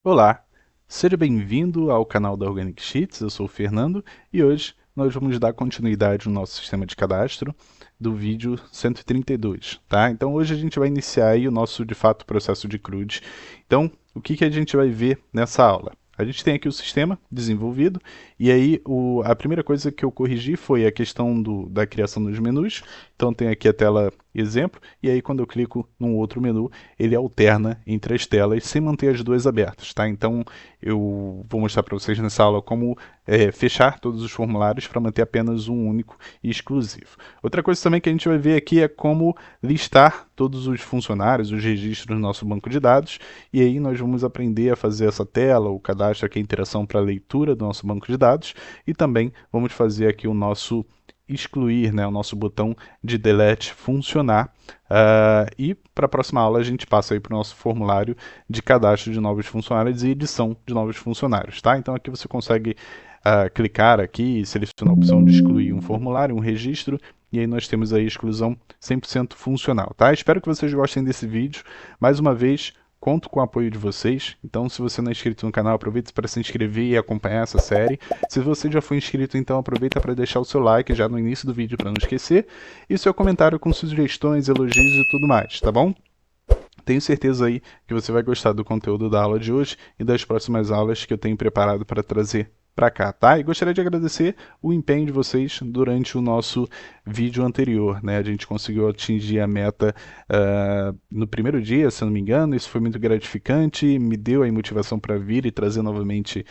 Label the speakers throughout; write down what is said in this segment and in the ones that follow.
Speaker 1: Olá, seja bem-vindo ao canal da Organic Sheets, eu sou o Fernando e hoje nós vamos dar continuidade no nosso sistema de cadastro do vídeo 132, tá? Então hoje a gente vai iniciar aí o nosso, de fato, processo de CRUD. Então, o que a gente vai ver nessa aula? A gente tem aqui o sistema desenvolvido e aí a primeira coisa que eu corrigi foi a questão da criação dos menus. Então tem aqui a tela exemplo e aí quando eu clico num outro menu ele alterna entre as telas sem manter as duas abertas, tá? Então eu vou mostrar para vocês nessa aula como fechar todos os formulários para manter apenas um único e exclusivo. Outra coisa também que a gente vai ver aqui é como listar todos os funcionários, os registros no nosso banco de dados, e aí nós vamos aprender a fazer essa tela, o cadastro aqui, a interação para leitura do nosso banco de dados, e também vamos fazer aqui o nosso excluir, né, o nosso botão de delete funcionar. E para a próxima aula a gente passa aí para o nosso formulário de cadastro de novos funcionários e edição de novos funcionários, tá? Então aqui você consegue clicar aqui e selecionar a opção de excluir um formulário, um registro, e aí nós temos aí a exclusão 100% funcional, tá? Espero que vocês gostem desse vídeo. Mais uma vez, conto com o apoio de vocês, então se você não é inscrito no canal, aproveita para se inscrever e acompanhar essa série. Se você já foi inscrito, então aproveita para deixar o seu like já no início do vídeo para não esquecer, e seu comentário com sugestões, elogios e tudo mais, tá bom? Tenho certeza aí que você vai gostar do conteúdo da aula de hoje e das próximas aulas que eu tenho preparado para trazer para cá, tá? E gostaria de agradecer o empenho de vocês durante o nosso vídeo anterior, né? A gente conseguiu atingir a meta no primeiro dia, se eu não me engano, isso foi muito gratificante, me deu aí motivação para vir e trazer novamente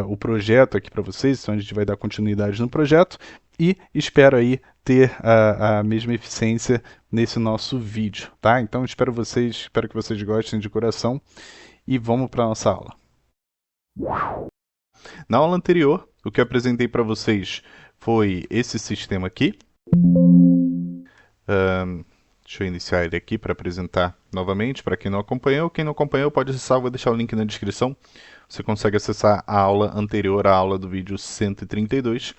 Speaker 1: o projeto aqui para vocês, então a gente vai dar continuidade no projeto e espero aí ter a mesma eficiência nesse nosso vídeo, tá? Então espero que vocês gostem de coração e vamos para a nossa aula. Na aula anterior, o que eu apresentei para vocês foi esse sistema aqui. Deixa eu iniciar ele aqui para apresentar novamente para quem não acompanhou. Quem não acompanhou pode acessar, eu vou deixar o link na descrição. Você consegue acessar a aula anterior à aula do vídeo 132.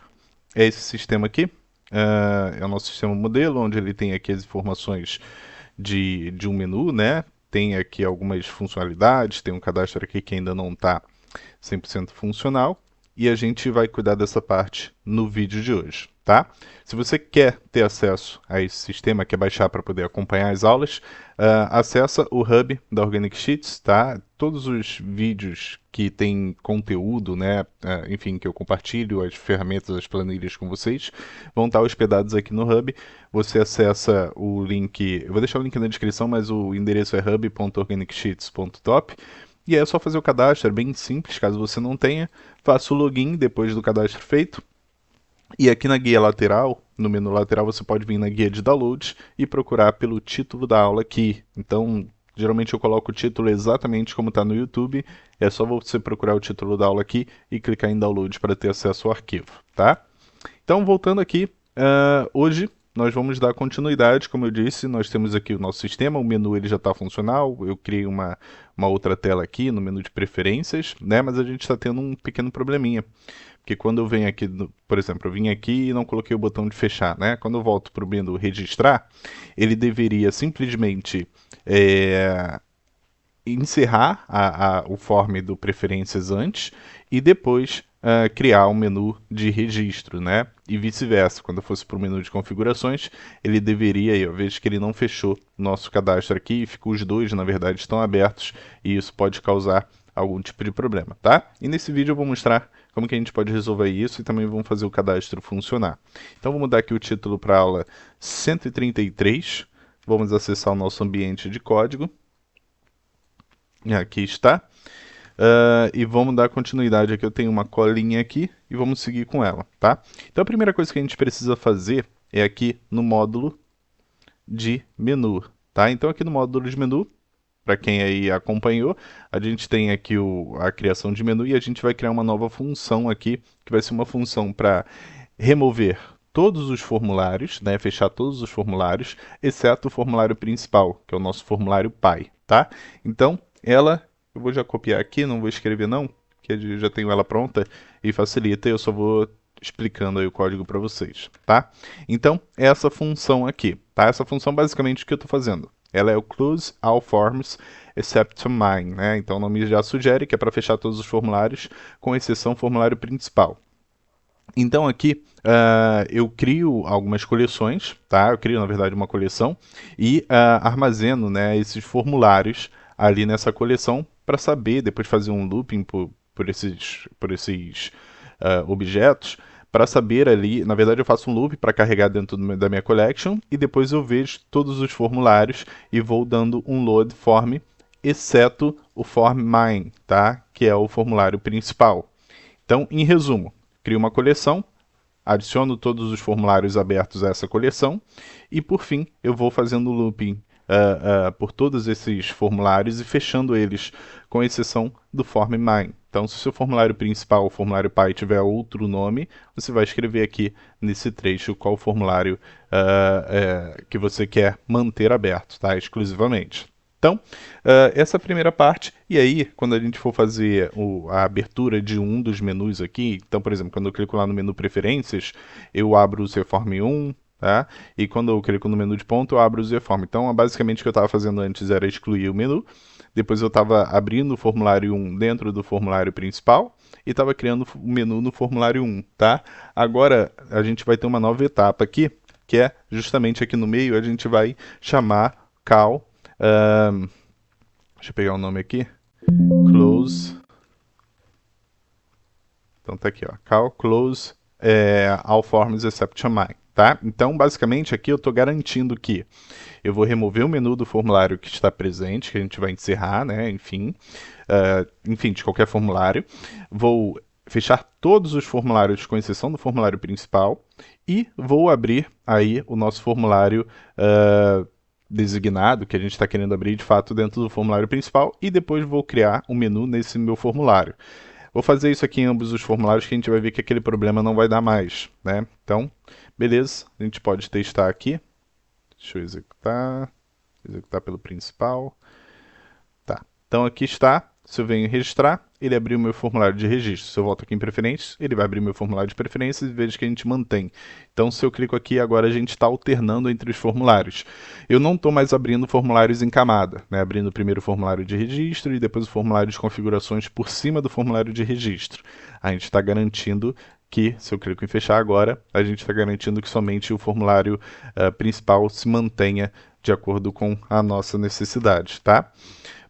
Speaker 1: É esse sistema aqui. É o nosso sistema modelo, onde ele tem aqui as informações de um menu, né? Tem aqui algumas funcionalidades, tem um cadastro aqui que ainda não está 100% funcional, e a gente vai cuidar dessa parte no vídeo de hoje, tá? Se você quer ter acesso a esse sistema, quer baixar para poder acompanhar as aulas, acessa o Hub da Organic Sheets, tá? Todos os vídeos que tem conteúdo, né, enfim, que eu compartilho, as ferramentas, as planilhas com vocês, vão estar hospedados aqui no Hub. Você acessa o link, eu vou deixar o link na descrição, mas o endereço é hub.organicsheets.top. E aí é só fazer o cadastro, é bem simples, caso você não tenha. Faça o login depois do cadastro feito. E aqui na guia lateral, no menu lateral, você pode vir na guia de downloads e procurar pelo título da aula aqui. Então, geralmente eu coloco o título exatamente como está no YouTube. É só você procurar o título da aula aqui e clicar em download para ter acesso ao arquivo, tá? Então, voltando aqui, hoje nós vamos dar continuidade, como eu disse, nós temos aqui o nosso sistema, o menu ele já está funcional, eu criei uma outra tela aqui no menu de preferências, né, mas a gente está tendo um pequeno probleminha, porque quando eu venho aqui, por exemplo, eu vim aqui e não coloquei o botão de fechar, né, quando eu volto para o menu registrar, ele deveria simplesmente encerrar o form do preferências antes e depois criar um menu de registro, né? E vice-versa. Quando eu fosse para o menu de configurações, ele deveria, eu vejo que ele não fechou nosso cadastro aqui, ficou os dois, na verdade, estão abertos e isso pode causar algum tipo de problema, tá? E nesse vídeo eu vou mostrar como que a gente pode resolver isso e também vamos fazer o cadastro funcionar. Então vou mudar aqui o título para a aula 133, vamos acessar o nosso ambiente de código. Aqui está. E vamos dar continuidade aqui. Eu tenho uma colinha aqui e vamos seguir com ela, tá? Então a primeira coisa que a gente precisa fazer é aqui no módulo de menu, tá? Então aqui no módulo de menu, para quem aí acompanhou, a gente tem aqui a criação de menu e a gente vai criar uma nova função aqui, que vai ser uma função para remover todos os formulários, né, fechar todos os formulários, exceto o formulário principal, que é o nosso formulário pai, tá? Então, eu vou já copiar aqui, não vou escrever não, que eu já tenho ela pronta e facilita, eu só vou explicando aí o código para vocês, tá? Então, essa função aqui, tá? Essa função basicamente o que eu estou fazendo? ela é o Close All Forms Except Mine, né? Então o nome já sugere que é para fechar todos os formulários, com exceção do formulário principal. Então aqui eu crio algumas coleções, tá? Eu crio na verdade uma coleção e armazeno, né, esses formulários ali nessa coleção para saber, depois fazer um looping por esses objetos, para saber ali, na verdade eu faço um loop para carregar dentro da minha collection e depois eu vejo todos os formulários e vou dando um load form, exceto o form mine, tá? Que é o formulário principal. Então, em resumo, crio uma coleção, adiciono todos os formulários abertos a essa coleção e, por fim, eu vou fazendo looping por todos esses formulários e fechando eles, com exceção do form mine. Então, se o seu formulário principal, o formulário pi, tiver outro nome, você vai escrever aqui nesse trecho qual formulário que você quer manter aberto, tá? Exclusivamente. Então, essa é a primeira parte, e aí, quando a gente for fazer a abertura de um dos menus aqui, então, por exemplo, quando eu clico lá no menu Preferências, eu abro o Reform 1, tá? E quando eu clico no menu de ponto, eu abro o Reform. Então, basicamente, o que eu estava fazendo antes era excluir o menu, depois eu estava abrindo o formulário 1 dentro do formulário principal, e estava criando o menu no formulário 1, tá? Agora, a gente vai ter uma nova etapa aqui, que é justamente aqui no meio, a gente vai chamar call. Deixa eu pegar o nome aqui. Close. Então tá aqui, ó. Call close all forms except mine, tá? Então, basicamente, aqui eu estou garantindo que eu vou remover o menu do formulário que está presente, que a gente vai encerrar, né? Enfim, de qualquer formulário. Vou fechar todos os formulários, com exceção do formulário principal, e vou abrir aí o nosso formulário designado, que a gente está querendo abrir de fato dentro do formulário principal, e depois vou criar um menu nesse meu formulário. Vou fazer isso aqui em ambos os formulários que a gente vai ver que aquele problema não vai dar mais, né? Então, beleza, a gente pode testar aqui. Deixa eu executar pelo principal. Tá, então aqui está. Se eu venho registrar, ele abriu o meu formulário de registro. Se eu volto aqui em preferências, ele vai abrir meu formulário de preferências e veja que a gente mantém. Então, se eu clico aqui, agora a gente está alternando entre os formulários. Eu não estou mais abrindo formulários em camada, né? Abrindo primeiro o formulário de registro e depois o formulário de configurações por cima do formulário de registro. A gente está garantindo que, se eu clico em fechar agora, a gente está garantindo que somente o formulário principal se mantenha de acordo com a nossa necessidade, tá?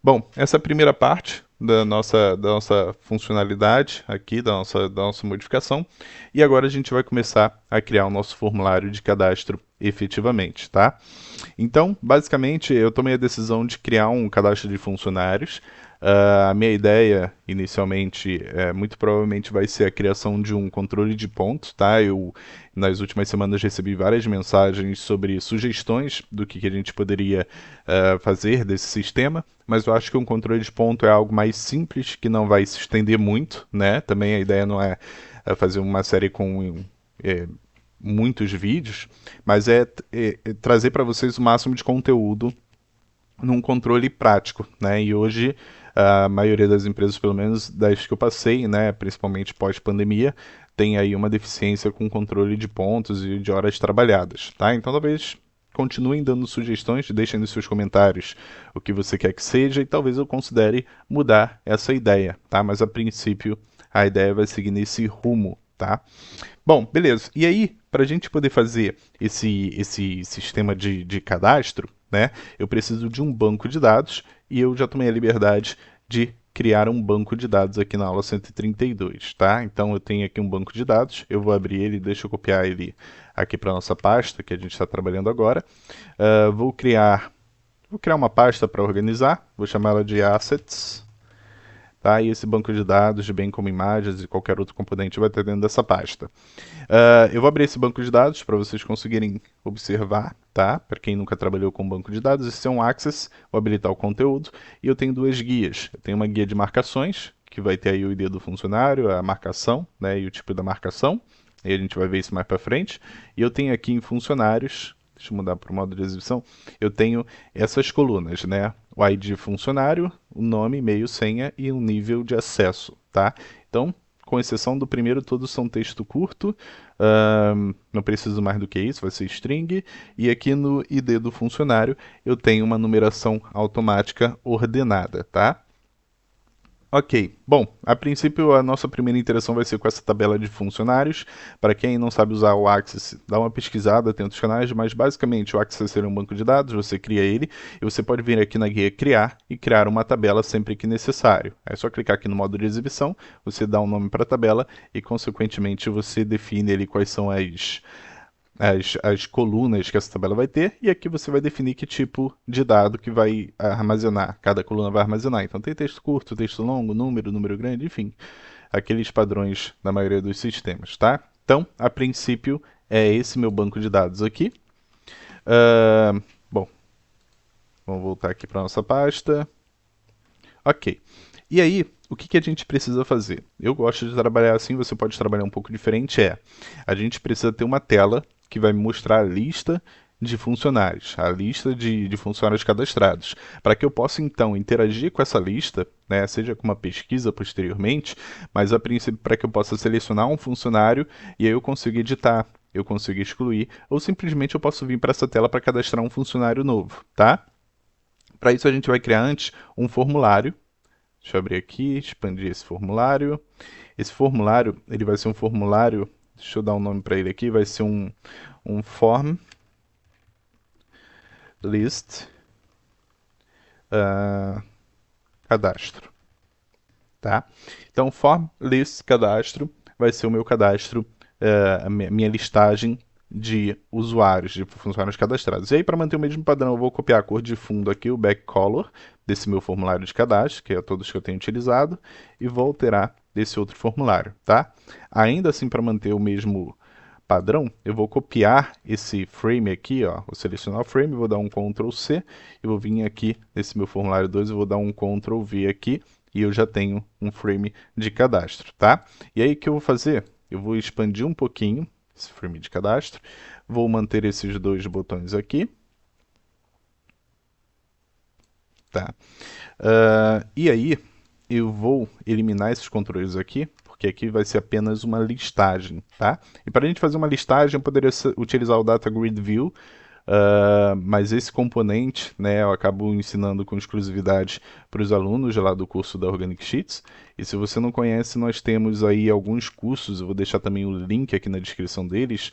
Speaker 1: Bom, essa é a primeira parte da nossa funcionalidade aqui, da nossa modificação. E agora a gente vai começar a criar o nosso formulário de cadastro efetivamente, tá? Então, basicamente, eu tomei a decisão de criar um cadastro de funcionários. A minha ideia, inicialmente, muito provavelmente vai ser a criação de um controle de pontos, tá? Eu, nas últimas semanas, recebi várias mensagens sobre sugestões do que a gente poderia fazer desse sistema, mas eu acho que um controle de ponto é algo mais simples, que não vai se estender muito, né? Também a ideia não é fazer uma série com muitos vídeos, mas é trazer para vocês o máximo de conteúdo num controle prático, né? E hoje a maioria das empresas, pelo menos das que eu passei, né, principalmente pós-pandemia, tem aí uma deficiência com controle de pontos e de horas trabalhadas, tá? Então talvez continuem dando sugestões, deixem nos seus comentários o que você quer que seja e talvez eu considere mudar essa ideia, tá? Mas a princípio a ideia vai seguir nesse rumo, tá? Bom, beleza. E aí, para a gente poder fazer esse sistema de cadastro, né, eu preciso de um banco de dados e eu já tomei a liberdade de criar um banco de dados aqui na aula 132, tá? Então eu tenho aqui um banco de dados, eu vou abrir ele, deixa eu copiar ele aqui para nossa pasta que a gente está trabalhando agora. Vou criar uma pasta para organizar, vou chamar ela de Assets. Tá? E esse banco de dados, bem como imagens e qualquer outro componente, vai estar dentro dessa pasta. Eu vou abrir esse banco de dados para vocês conseguirem observar, tá? Para quem nunca trabalhou com banco de dados, esse é um Access, vou habilitar o conteúdo, e eu tenho duas guias. Eu tenho uma guia de marcações, que vai ter aí o ID do funcionário, a marcação, né, e o tipo da marcação, e a gente vai ver isso mais para frente. E eu tenho aqui em funcionários, deixa eu mudar para o modo de exibição, eu tenho essas colunas, né? O ID funcionário, o nome, e-mail, senha e um nível de acesso, tá? Então, Com exceção do primeiro, todos são texto curto, não preciso mais do que isso, vai ser string. E aqui no ID do funcionário eu tenho uma numeração automática ordenada, tá? Ok, bom, a princípio a nossa primeira interação vai ser com essa tabela de funcionários. Para quem não sabe usar o Access, dá uma pesquisada, tem outros canais, mas basicamente o Access é um banco de dados, você cria ele e você pode vir aqui na guia criar e criar uma tabela sempre que necessário. É só clicar aqui no modo de exibição, você dá um nome para a tabela e consequentemente você define ali quais são as colunas que essa tabela vai ter, e aqui você vai definir que tipo de dado que vai armazenar, cada coluna vai armazenar. Então tem texto curto, texto longo, número grande, enfim, aqueles padrões da maioria dos sistemas, tá? Então, a princípio, é esse meu banco de dados aqui. Bom, vamos voltar aqui para nossa pasta. Ok. E aí, o que a gente precisa fazer? Eu gosto de trabalhar assim, você pode trabalhar um pouco diferente, a gente precisa ter uma tela que vai me mostrar a lista de funcionários, a lista de funcionários cadastrados, para que eu possa então interagir com essa lista, né, seja com uma pesquisa posteriormente, mas a princípio para que eu possa selecionar um funcionário e aí eu consigo editar, eu consigo excluir, ou simplesmente eu posso vir para essa tela para cadastrar um funcionário novo, tá? Para isso a gente vai criar antes um formulário. Deixa eu abrir aqui, expandir esse formulário. Esse formulário, ele vai ser um formulário, deixa eu dar um nome para ele aqui, vai ser um form list cadastro, tá? Então, form list cadastro vai ser o meu cadastro, a minha listagem de usuários, de funcionários cadastrados. E aí, para manter o mesmo padrão, eu vou copiar a cor de fundo aqui, o backcolor, desse meu formulário de cadastro, que é todos que eu tenho utilizado, e vou alterar desse outro formulário, tá? Ainda assim, para manter o mesmo padrão, eu vou copiar esse frame aqui, ó, vou selecionar o frame, vou dar um Ctrl C, e vou vir aqui nesse meu formulário 2, eu vou dar um Ctrl V aqui, e eu já tenho um frame de cadastro, tá? E aí o que eu vou fazer? Eu vou expandir um pouquinho esse frame de cadastro, vou manter esses dois botões aqui, tá? E aí eu vou eliminar esses controles aqui, porque aqui vai ser apenas uma listagem, tá? E para a gente fazer uma listagem, eu poderia utilizar o Data Grid View, mas esse componente, né, eu acabo ensinando com exclusividade para os alunos lá do curso da Organic Sheets. E se você não conhece, nós temos aí alguns cursos, eu vou deixar também o link aqui na descrição deles,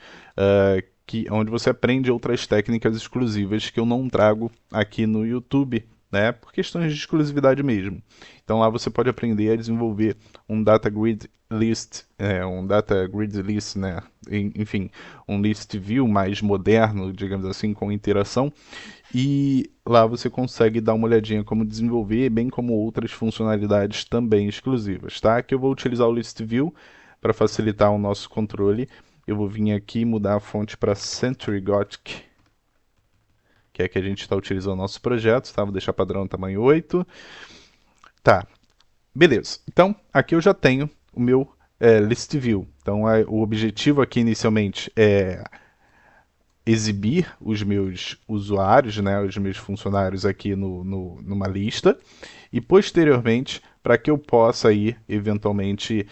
Speaker 1: onde você aprende outras técnicas exclusivas que eu não trago aqui no YouTube, né, por questões de exclusividade mesmo. Então lá você pode aprender a desenvolver um data grid list, né, enfim, um list view mais moderno, digamos assim, com interação. E lá você consegue dar uma olhadinha como desenvolver, bem como outras funcionalidades também exclusivas, tá? Aqui eu vou utilizar o list view para facilitar o nosso controle. Eu vou vir aqui e mudar a fonte para Century Gothic, que é a que a gente está utilizando no nosso projeto, tá? Vou deixar padrão tamanho 8. Tá, beleza. Então, aqui eu já tenho o meu list view. Então, o objetivo aqui inicialmente é exibir os meus usuários, né, os meus funcionários aqui numa lista, e posteriormente, para que eu possa ir, eventualmente,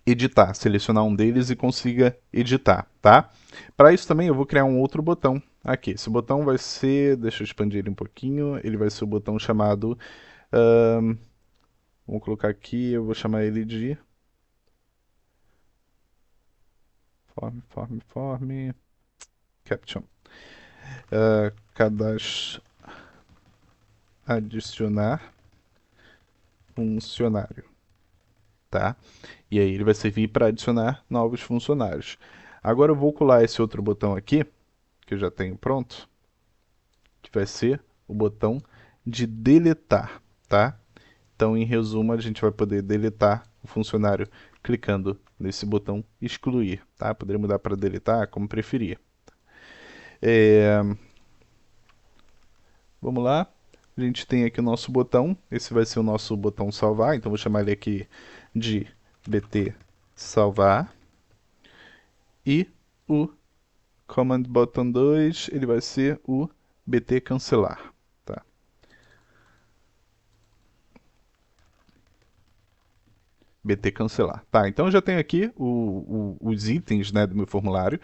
Speaker 1: editar, selecionar um deles e consiga editar, tá? Para isso também eu vou criar um outro botão aqui. Esse botão vai ser, deixa eu expandir ele um pouquinho, ele vai ser o botão chamado, vamos colocar aqui, eu vou chamar ele de form, caption. Cadastro, adicionar funcionário, tá? E aí ele vai servir para adicionar novos funcionários. Agora eu vou colar esse outro botão aqui, que eu já tenho pronto, que vai ser o botão de deletar, tá? Então, em resumo, a gente vai poder deletar o funcionário clicando nesse botão excluir, tá? Poderia mudar para deletar, como preferir. Vamos lá. A gente tem aqui o nosso botão. Esse vai ser o nosso botão salvar. Então, vou chamar ele aqui de BT salvar. E o Command Button 2, ele vai ser o BT cancelar. BT cancelar. Tá, então eu já tenho aqui os itens, né, do meu formulário.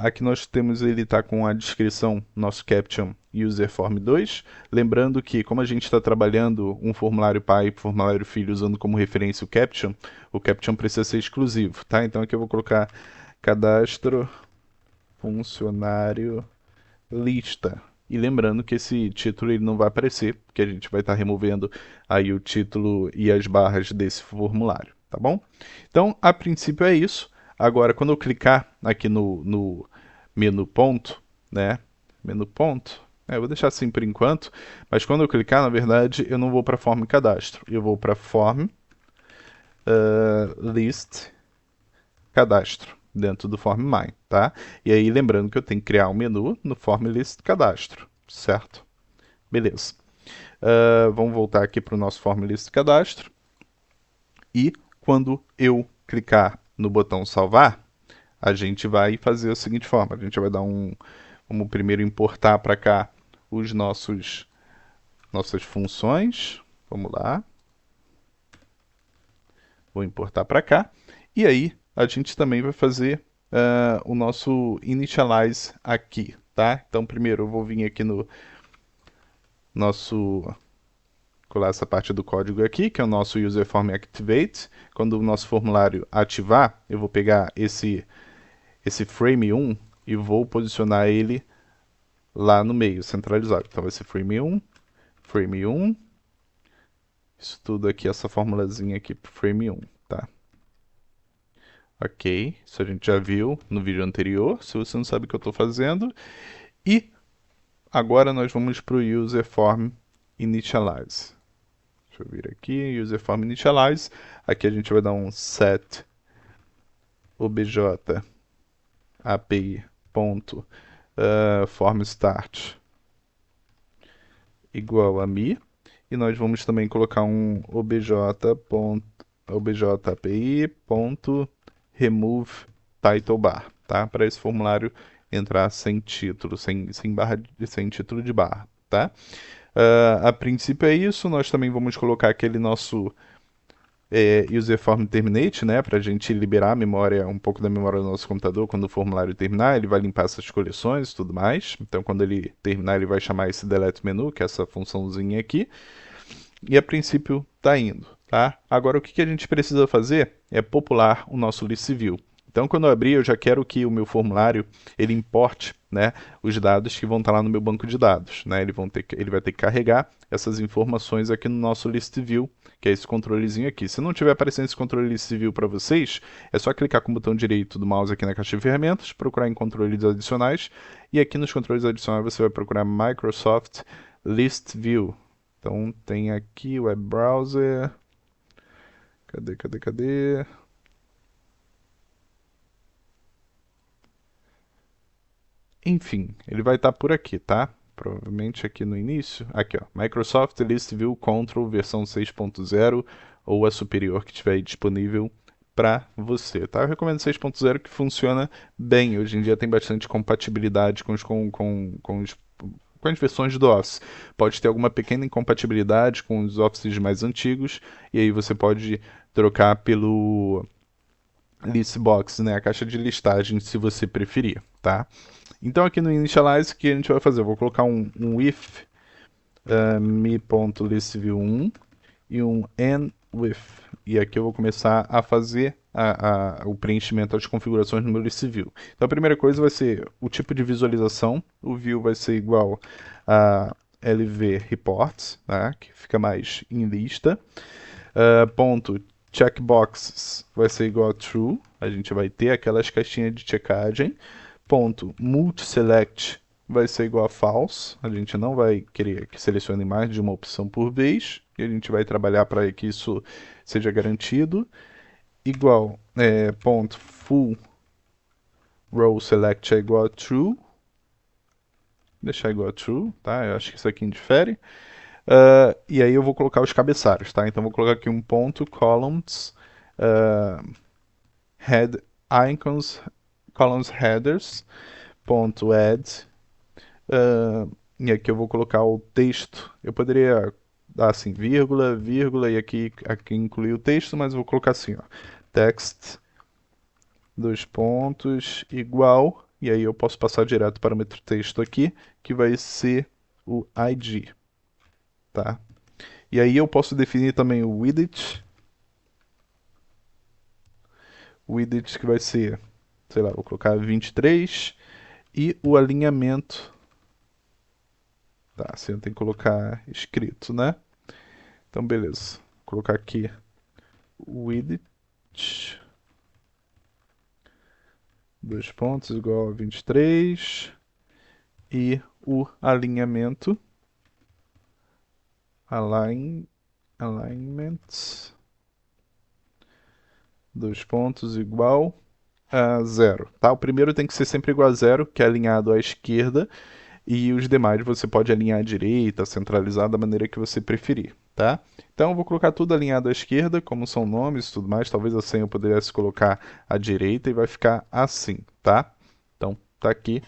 Speaker 1: Aqui nós temos ele tá com a descrição, nosso caption user form 2. Lembrando que como a gente está trabalhando um formulário pai e formulário filho usando como referência o caption precisa ser exclusivo, tá? Então aqui eu vou colocar cadastro funcionário lista. E lembrando que esse título ele não vai aparecer, porque a gente vai estar removendo aí o título e as barras desse formulário, tá bom? Então, a princípio é isso. Agora, quando eu clicar aqui no menu ponto, né? Menu ponto, eu vou deixar assim por enquanto, mas quando eu clicar, na verdade, eu não vou para form cadastro, eu vou para form list cadastro dentro do form my, tá? E aí lembrando que eu tenho que criar um menu no form list cadastro, certo? Beleza. Vamos voltar aqui para o nosso form list cadastro e quando eu clicar no botão salvar, a gente vai fazer da seguinte forma, a gente vai dar vamos primeiro importar para cá os nossas funções, vamos lá, vou importar para cá, e aí a gente também vai fazer o nosso initialize aqui, tá? Então primeiro eu vou vir aqui no nosso, colar essa parte do código aqui, que é o nosso user form activate. Quando o nosso formulário ativar, eu vou pegar esse frame 1 e vou posicionar ele lá no meio, centralizado. Então vai ser frame 1, isso tudo aqui, essa formulazinha aqui para frame 1, tá? Ok, isso a gente já viu no vídeo anterior, se você não sabe o que eu estou fazendo. E agora nós vamos para o user form initialize. Deixa eu vir aqui, user form initialize. Aqui a gente vai dar um set obj api ponto form start igual a me. E nós vamos também colocar um obj api ponto remove title bar, tá? Para esse formulário entrar sem título, sem título de barra, tá? A princípio é isso. Nós também vamos colocar aquele nosso user form terminate, né, para a gente liberar a memória, um pouco da memória do nosso computador quando o formulário terminar. Ele vai limpar essas coleções e tudo mais. Então, quando ele terminar, ele vai chamar esse delete menu, que é essa funçãozinha aqui. E a princípio está indo, tá? Agora, o que a gente precisa fazer é popular o nosso list view. Então, quando eu abrir, eu já quero que o meu formulário ele importe, né, os dados que vão estar lá no meu banco de dados, né? Ele vai ter que carregar essas informações aqui no nosso list view, que é esse controlezinho aqui. Se não tiver aparecendo esse controle list view para vocês, é só clicar com o botão direito do mouse aqui na caixa de ferramentas, procurar em controles adicionais, e aqui nos controles adicionais você vai procurar Microsoft List View. Então tem aqui o web browser. Cadê? Enfim, ele vai estar por aqui, tá? Provavelmente aqui no início. Aqui, ó. Microsoft List View Control versão 6.0 ou a superior que tiver aí disponível para você, tá? Eu recomendo 6.0 que funciona bem. Hoje em dia tem bastante compatibilidade com as versões do Office. Pode ter alguma pequena incompatibilidade com os Offices mais antigos, e aí você pode trocar pelo listbox, né, a caixa de listagem, se você preferir, tá? Então aqui no initialize, o que a gente vai fazer? Eu vou colocar um if me.listview1 e um enwith. E aqui eu vou começar a fazer o preenchimento das configurações no meu list view. Então a primeira coisa vai ser o tipo de visualização. O view vai ser igual a lv reports, tá? Que fica mais em lista. Ponto checkboxes vai ser igual a true. A gente vai ter aquelas caixinhas de checagem. Ponto multiselect vai ser igual a false. A gente não vai querer que selecione mais de uma opção por vez. E a gente vai trabalhar para que isso seja garantido. Igual, ponto full row select é igual a true. Deixar igual a true, tá? Eu acho que isso aqui indifere. E aí eu vou colocar os cabeçalhos, tá? Então vou colocar aqui um ponto columns head icons columns headers ponto add. E aqui eu vou colocar o texto. Eu poderia dar assim, vírgula, vírgula, e aqui incluir o texto, mas eu vou colocar assim, ó, text, dois pontos, igual, e aí eu posso passar direto para o parâmetro texto aqui, que vai ser o ID, tá? E aí eu posso definir também o widget que vai ser, sei lá, vou colocar 23, e o alinhamento, tá, assim eu tenho que colocar escrito, né? Então beleza, vou colocar aqui widget, dois pontos, igual a 23, e o alinhamento, alignment, dois pontos, igual a 0, tá? O primeiro tem que ser sempre igual a 0, que é alinhado à esquerda, e os demais você pode alinhar à direita, centralizar da maneira que você preferir, tá? Então eu vou colocar tudo alinhado à esquerda, como são nomes e tudo mais, talvez a senha eu pudesse colocar à direita e vai ficar assim, tá? Então tá aqui,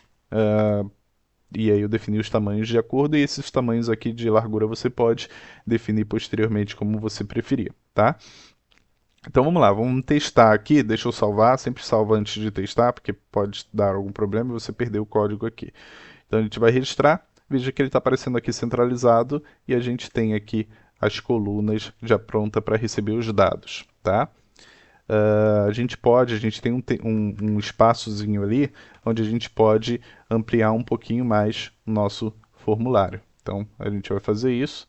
Speaker 1: e aí eu defini os tamanhos de acordo, e esses tamanhos aqui de largura você pode definir posteriormente como você preferir, tá? Então vamos lá, vamos testar aqui, deixa eu salvar, sempre salva antes de testar, porque pode dar algum problema e você perder o código aqui. Então a gente vai registrar, veja que ele está aparecendo aqui centralizado e a gente tem aqui as colunas já pronta para receber os dados, tá? A gente tem um espaçozinho ali onde a gente pode ampliar um pouquinho mais o nosso formulário. Então a gente vai fazer isso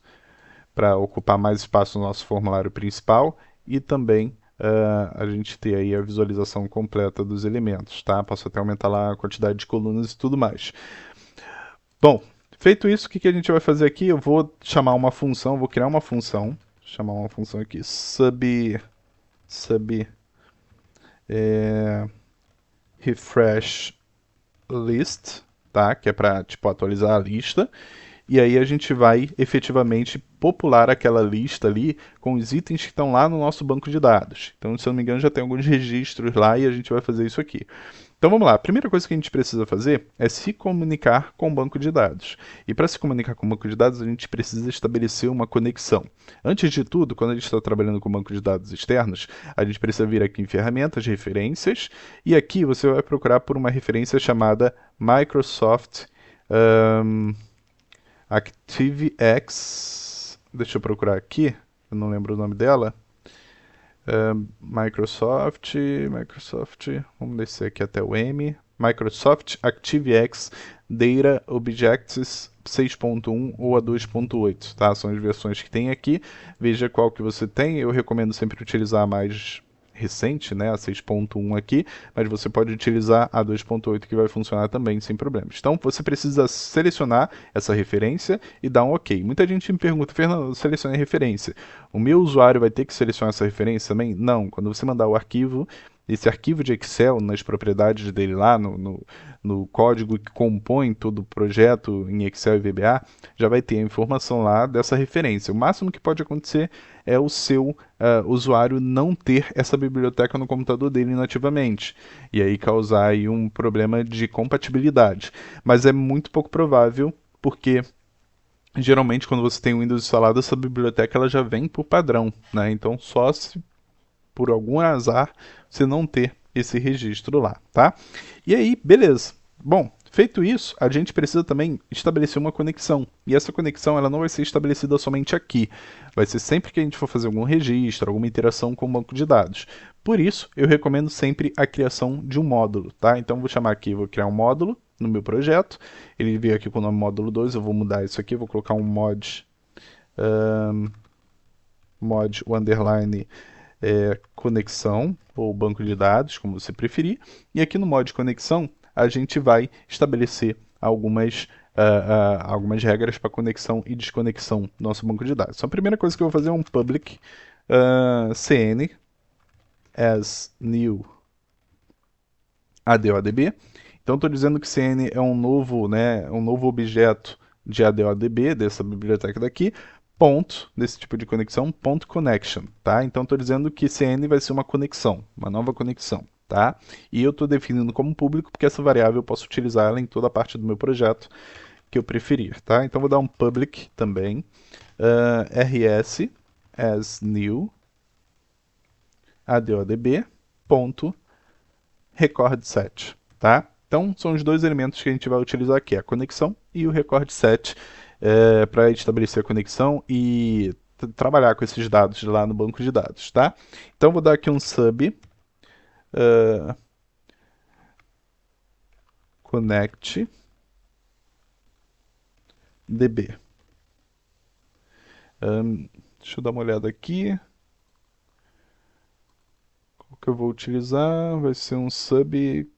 Speaker 1: para ocupar mais espaço no nosso formulário principal e também a gente ter aí a visualização completa dos elementos, tá? Posso até aumentar lá a quantidade de colunas e tudo mais. Bom, feito isso, o que a gente vai fazer aqui? Eu vou chamar uma função, vou criar uma função, chamar uma função aqui, sub refresh list, tá? Que é para tipo atualizar a lista. E aí a gente vai efetivamente popular aquela lista ali com os itens que estão lá no nosso banco de dados. Então, se eu não me engano, já tem alguns registros lá e a gente vai fazer isso aqui. Então vamos lá, a primeira coisa que a gente precisa fazer é se comunicar com o banco de dados. E para se comunicar com o banco de dados, a gente precisa estabelecer uma conexão. Antes de tudo, quando a gente está trabalhando com banco de dados externos, a gente precisa vir aqui em ferramentas, referências, e aqui você vai procurar por uma referência chamada Microsoft ActiveX. Deixa eu procurar aqui, eu não lembro o nome dela. Microsoft, vamos descer aqui até o M, Microsoft ActiveX Data Objects 6.1 ou a 2.8, tá? São as versões que tem aqui. Veja qual que você tem. Eu recomendo sempre utilizar a mais recente, né, a 6.1 aqui, mas você pode utilizar a 2.8 que vai funcionar também sem problemas. Então você precisa selecionar essa referência e dar um OK. Muita gente me pergunta, Fernando, selecione a referência. O meu usuário vai ter que selecionar essa referência também? Não. Quando você mandar o arquivo, esse arquivo de Excel, nas propriedades dele lá, no código que compõe todo o projeto em Excel e VBA, já vai ter a informação lá dessa referência. O máximo que pode acontecer é o seu usuário não ter essa biblioteca no computador dele nativamente, e aí causar aí um problema de compatibilidade. Mas é muito pouco provável, porque geralmente quando você tem o Windows instalado, essa biblioteca ela já vem por padrão, né? Então só se por algum azar você não ter esse registro lá, tá? E aí, beleza. Bom, feito isso, a gente precisa também estabelecer uma conexão. E essa conexão ela não vai ser estabelecida somente aqui. Vai ser sempre que a gente for fazer algum registro, alguma interação com o banco de dados. Por isso, eu recomendo sempre a criação de um módulo, tá? Então, vou chamar aqui, vou criar um módulo no meu projeto. Ele veio aqui com o nome módulo 2, eu vou mudar isso aqui, vou colocar um mod, o underline conexão, ou banco de dados, como você preferir. E aqui no mod conexão, a gente vai estabelecer algumas regras para conexão e desconexão do nosso banco de dados. Então, a primeira coisa que eu vou fazer é um public cn as new ADODB. Então, estou dizendo que cn é um novo objeto de ADODB, dessa biblioteca daqui, ponto, desse tipo de conexão, ponto connection, tá? Então, estou dizendo que cn vai ser uma conexão, uma nova conexão, tá? E eu estou definindo como público, porque essa variável eu posso utilizar ela em toda a parte do meu projeto, que eu preferir, tá? Então vou dar um public também, rs as new adodb.recordSet, tá? Então são os dois elementos que a gente vai utilizar aqui, a conexão e o recordSet, para estabelecer a conexão e trabalhar com esses dados lá no banco de dados, tá? Então vou dar aqui um sub connect db. Deixa eu dar uma olhada aqui. Qual que eu vou utilizar? Vai ser um sub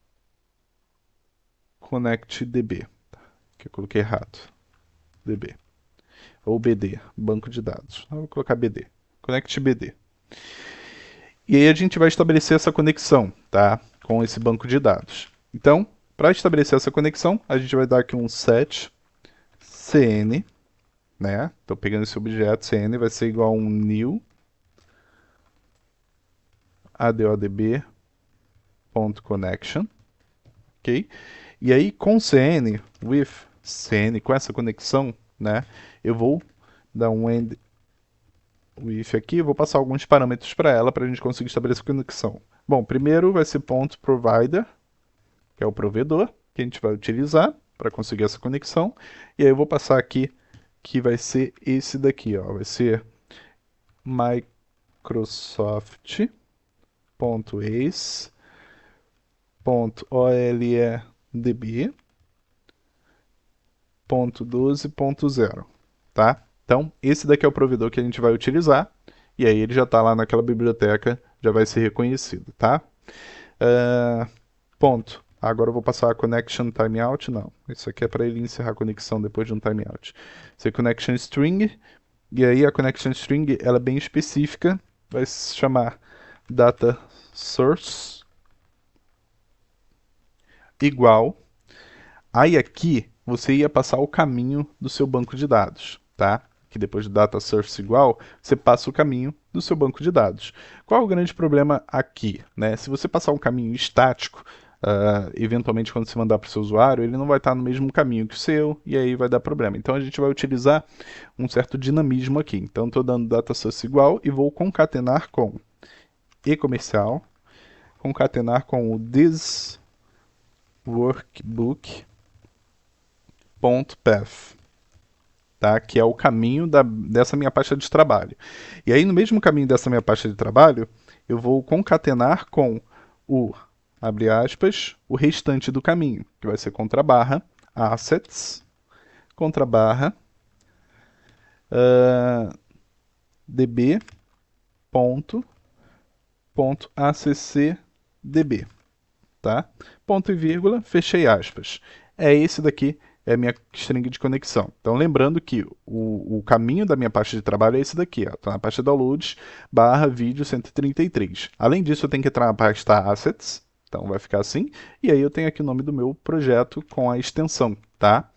Speaker 1: connect db, que eu coloquei errado. db. Ou bd, banco de dados. Eu vou colocar bd. Connect bd. E aí a gente vai estabelecer essa conexão, tá? Com esse banco de dados. Então, para estabelecer essa conexão, a gente vai dar aqui um set cn, né? Estou pegando esse objeto cn, vai ser igual a um new adodb.connection, ok? E aí com cn, with cn, com essa conexão, né? Eu vou dar um end with aqui, vou passar alguns parâmetros para ela para a gente conseguir estabelecer a conexão. Bom, primeiro vai ser ponto .provider, que é o provedor que a gente vai utilizar para conseguir essa conexão. E aí eu vou passar aqui que vai ser esse daqui, ó, vai ser microsoft.ace.oledb.12.0, tá? Então, esse daqui é o provedor que a gente vai utilizar, e aí ele já está lá naquela biblioteca, já vai ser reconhecido, tá? Ponto. Agora eu vou passar a connection timeout, não. Isso aqui é para ele encerrar a conexão depois de um timeout. Isso é connection string, e aí a connection string ela é bem específica, vai se chamar data source igual. Aí aqui você ia passar o caminho do seu banco de dados, tá? Que depois de data source igual, você passa o caminho do seu banco de dados. Qual é o grande problema aqui, né? Se você passar um caminho estático, eventualmente quando você mandar para o seu usuário, ele não vai estar no mesmo caminho que o seu, e aí vai dar problema. Então a gente vai utilizar um certo dinamismo aqui. Então estou dando data source igual e vou concatenar com e-comercial, concatenar com o this workbook.path, tá? Que é o caminho dessa minha pasta de trabalho. E aí, no mesmo caminho dessa minha pasta de trabalho, eu vou concatenar com o, abre aspas, o restante do caminho, que vai ser contrabarra, assets, contrabarra, db.accdb, tá? Ponto e vírgula, fechei aspas. É esse daqui, é a minha string de conexão. Então, lembrando que o caminho da minha pasta de trabalho é esse daqui, ó. Tá na pasta downloads, barra vídeo 133. Além disso, eu tenho que entrar na pasta assets, então vai ficar assim. E aí eu tenho aqui o nome do meu projeto com a extensão, tá?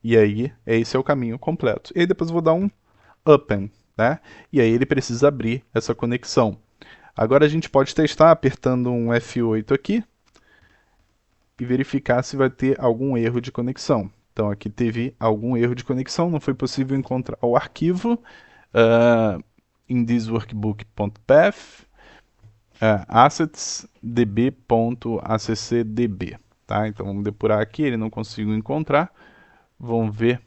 Speaker 1: E aí, esse é o caminho completo. E aí depois eu vou dar um open, né? E aí ele precisa abrir essa conexão. Agora a gente pode testar apertando um F8 aqui e verificar se vai ter algum erro de conexão. Então aqui teve algum erro de conexão, não foi possível encontrar o arquivo em thisworkbook.path assets db.accdb, tá? Então vamos depurar aqui, ele não conseguiu encontrar. Vamos ver.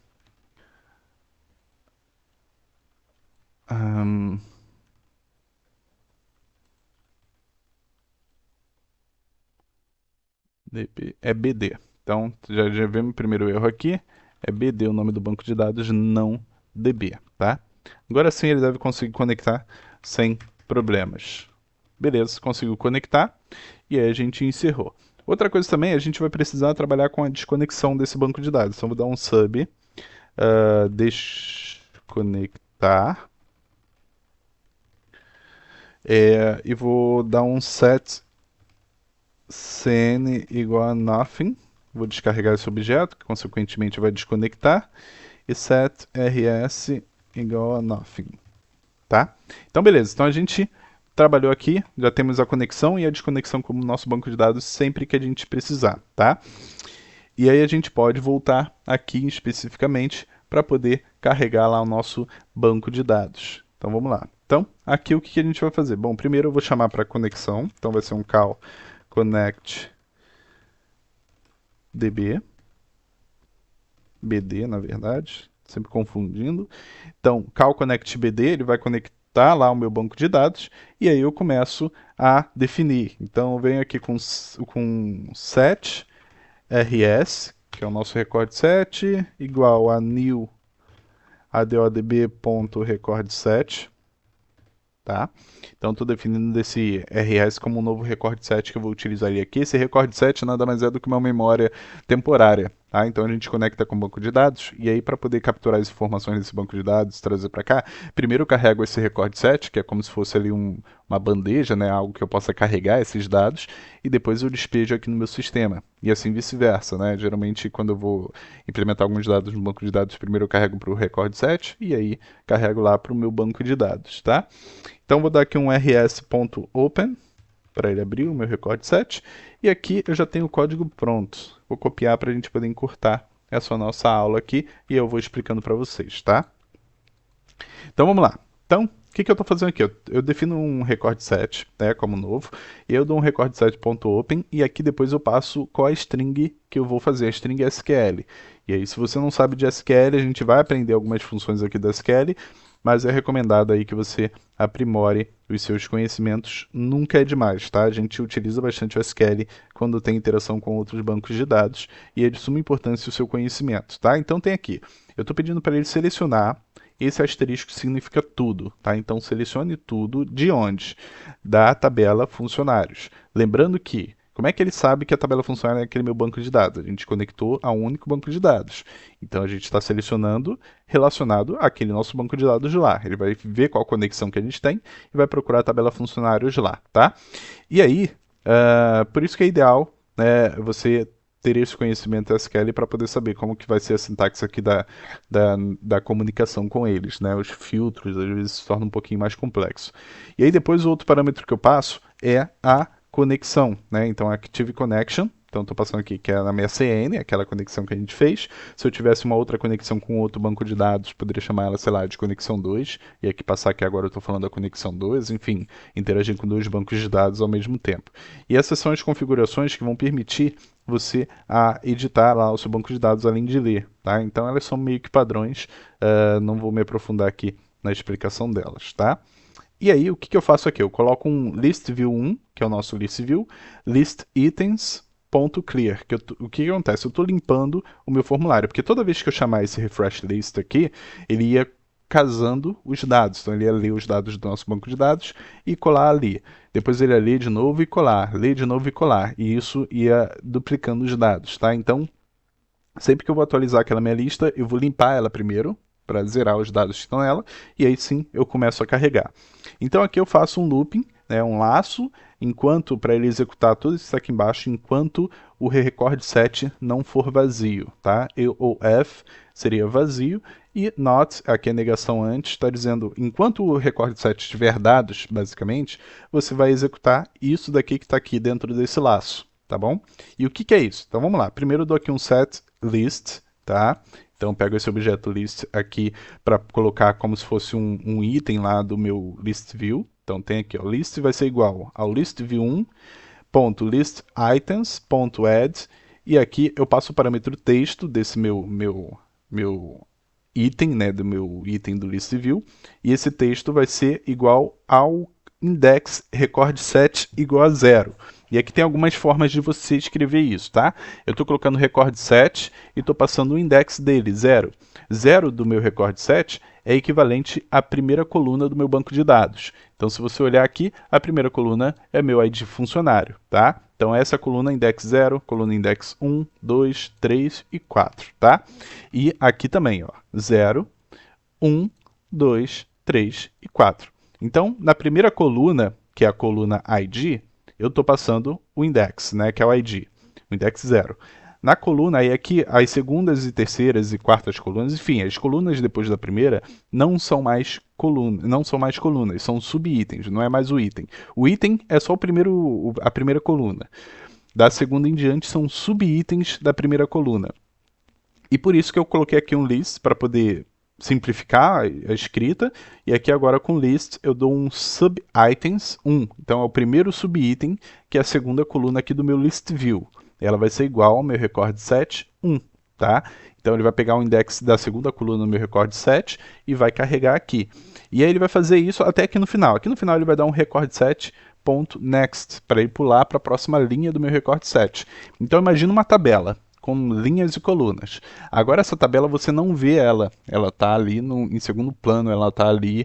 Speaker 1: É BD. Então, já vemos o primeiro erro aqui. É BD o nome do banco de dados, não DB, tá? Agora sim ele deve conseguir conectar sem problemas. Beleza, conseguiu conectar e aí a gente encerrou. Outra coisa também, a gente vai precisar trabalhar com a desconexão desse banco de dados. Então vou dar um sub, desconectar, e vou dar um set cn igual a nothing. Vou descarregar esse objeto, que consequentemente vai desconectar, e set rs igual a nothing, tá? Então beleza, então a gente trabalhou aqui, já temos a conexão e a desconexão como nosso banco de dados sempre que a gente precisar, tá? E aí a gente pode voltar aqui especificamente para poder carregar lá o nosso banco de dados. Então vamos lá. Então, aqui o que a gente vai fazer? Bom, primeiro eu vou chamar para conexão, então vai ser um call connect db, bd na verdade, sempre confundindo. Então, call connect bd, ele vai conectar lá o meu banco de dados, e aí eu começo a definir. Então eu venho aqui com set rs, que é o nosso record set, igual a new adodb.recordset, tá? Então estou definindo desse rs como um novo record set que eu vou utilizar aqui. Esse record set nada mais é do que uma memória temporária, tá? Então a gente conecta com o banco de dados e aí para poder capturar as informações desse banco de dados, trazer para cá, primeiro eu carrego esse record set, que é como se fosse ali uma bandeja, né, algo que eu possa carregar esses dados, e depois eu despejo aqui no meu sistema. E assim vice-versa, né? Geralmente quando eu vou implementar alguns dados no banco de dados, primeiro eu carrego para o record set e aí carrego lá para o meu banco de dados, tá? Então vou dar aqui um rs.open para ele abrir o meu record set, e aqui eu já tenho o código pronto. Vou copiar para a gente poder encurtar essa nossa aula aqui e eu vou explicando para vocês, tá? Então vamos lá. Então, o que eu estou fazendo aqui? Eu defino um record set, né, como novo, e eu dou um record set.open, e aqui depois eu passo qual a string que eu vou fazer, a string SQL. E aí, se você não sabe de SQL, a gente vai aprender algumas funções aqui da SQL, mas é recomendado aí que você aprimore os seus conhecimentos, nunca é demais, tá? A gente utiliza bastante o SQL quando tem interação com outros bancos de dados, e é de suma importância o seu conhecimento, tá? Então tem aqui, eu estou pedindo para ele selecionar. Esse asterisco significa tudo, tá? Então selecione tudo de onde? Da tabela funcionários. Lembrando que, como é que ele sabe que a tabela funcionário é aquele meu banco de dados? A gente conectou a um único banco de dados. Então a gente está selecionando relacionado àquele nosso banco de dados de lá. Ele vai ver qual conexão que a gente tem e vai procurar a tabela funcionários lá, tá? E aí, por isso que é ideal, né, você ter esse conhecimento SQL para poder saber como que vai ser a sintaxe aqui da comunicação com eles, né? Os filtros às vezes se torna um pouquinho mais complexo. E aí depois o outro parâmetro que eu passo é a conexão, né? Então Active Connection, então estou passando aqui que é na minha CN, aquela conexão que a gente fez. Se eu tivesse uma outra conexão com outro banco de dados, poderia chamar ela, sei lá, de conexão 2, e aqui passar que agora eu estou falando da conexão 2, enfim, interagir com dois bancos de dados ao mesmo tempo. E essas são as configurações que vão permitir você a editar lá o seu banco de dados além de ler, tá? Então elas são meio que padrões, não vou me aprofundar aqui na explicação delas, tá? E aí o que eu faço aqui? Eu coloco um list view 1, que é o nosso list view, list items.clear, o que acontece? Eu estou limpando o meu formulário, porque toda vez que eu chamar esse refresh list aqui, ele ia casando os dados. Então ele ia ler os dados do nosso banco de dados e colar ali. Depois ele ia ler de novo e colar, ler de novo e colar. E isso ia duplicando os dados, tá? Então, sempre que eu vou atualizar aquela minha lista, eu vou limpar ela primeiro, para zerar os dados que estão nela, e aí sim eu começo a carregar. Então aqui eu faço um looping, né, um laço, enquanto para ele executar tudo isso aqui embaixo, enquanto o record set não for vazio, tá? E ou F seria vazio, e not, aqui a negação antes, está dizendo, enquanto o record set tiver dados, basicamente, você vai executar isso daqui que está aqui dentro desse laço, tá bom? E o que é isso? Então vamos lá, primeiro eu dou aqui um set list, tá? Então pego esse objeto list aqui para colocar como se fosse um item lá do meu list view. Então tem aqui, ó, list vai ser igual ao list view 1.listItems.add, e aqui eu passo o parâmetro texto desse meu item, né, do meu item do list view, e esse texto vai ser igual ao index record set igual a 0. E aqui tem algumas formas de você escrever isso, tá? Eu estou colocando record set e estou passando o index dele, 0. 0 do meu record set é equivalente à primeira coluna do meu banco de dados. Então, se você olhar aqui, a primeira coluna é meu ID funcionário, tá? Então, essa coluna index 0, coluna index 1, 2, 3 e 4, tá? E aqui também, ó, 0, 1, 2, 3 e 4. Então, na primeira coluna, que é a coluna ID, eu estou passando o index, né, que é o ID, o index 0. Na coluna, aí aqui, as segundas e terceiras e quartas colunas, enfim, as colunas depois da primeira não são mais colunas, são subitens, não é mais o item. O item é só a primeira coluna. Da segunda em diante são subitens da primeira coluna. E por isso que eu coloquei aqui um list para poder simplificar a escrita. E aqui agora com list eu dou um subitens 1. Então é o primeiro subitem, que é a segunda coluna aqui do meu list view. Ela vai ser igual ao meu record set 1, tá? Então ele vai pegar o index da segunda coluna no meu record set e vai carregar aqui. E aí ele vai fazer isso até aqui no final. Aqui no final ele vai dar um record set .next para ir pular para a próxima linha do meu record set. Então imagina uma tabela com linhas e colunas. Agora essa tabela você não vê ela está ali em segundo plano, ela está ali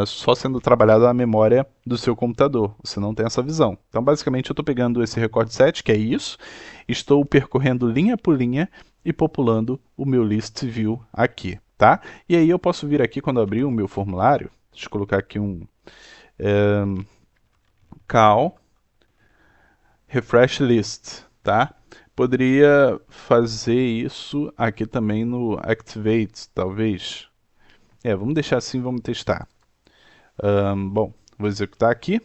Speaker 1: só sendo trabalhada na memória do seu computador, você não tem essa visão. Então basicamente eu estou pegando esse record set, que é isso, estou percorrendo linha por linha e populando o meu list view aqui, tá? E aí eu posso vir aqui quando abrir o meu formulário, deixa eu colocar aqui um cal refresh list, tá? Poderia fazer isso aqui também no Activate, talvez. Vamos deixar assim, vamos testar. Bom, vou executar aqui.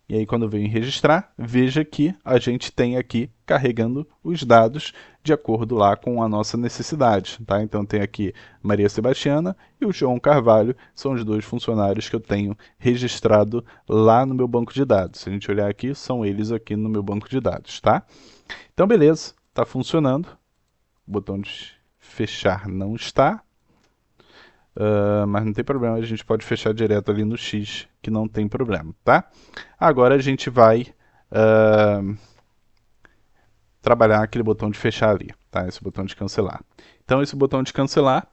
Speaker 1: E aí quando eu venho em registrar, veja que a gente tem aqui carregando os dados de acordo lá com a nossa necessidade, tá? Então tem aqui Maria Sebastiana e o João Carvalho, são os dois funcionários que eu tenho registrado lá no meu banco de dados. Se a gente olhar aqui, são eles aqui no meu banco de dados, tá? Então beleza, está funcionando. O botão de fechar não está. Mas não tem problema, a gente pode fechar direto ali no X, que não tem problema, tá? Agora a gente vai trabalhar aquele botão de fechar ali, tá? Esse botão de cancelar. Então esse botão de cancelar,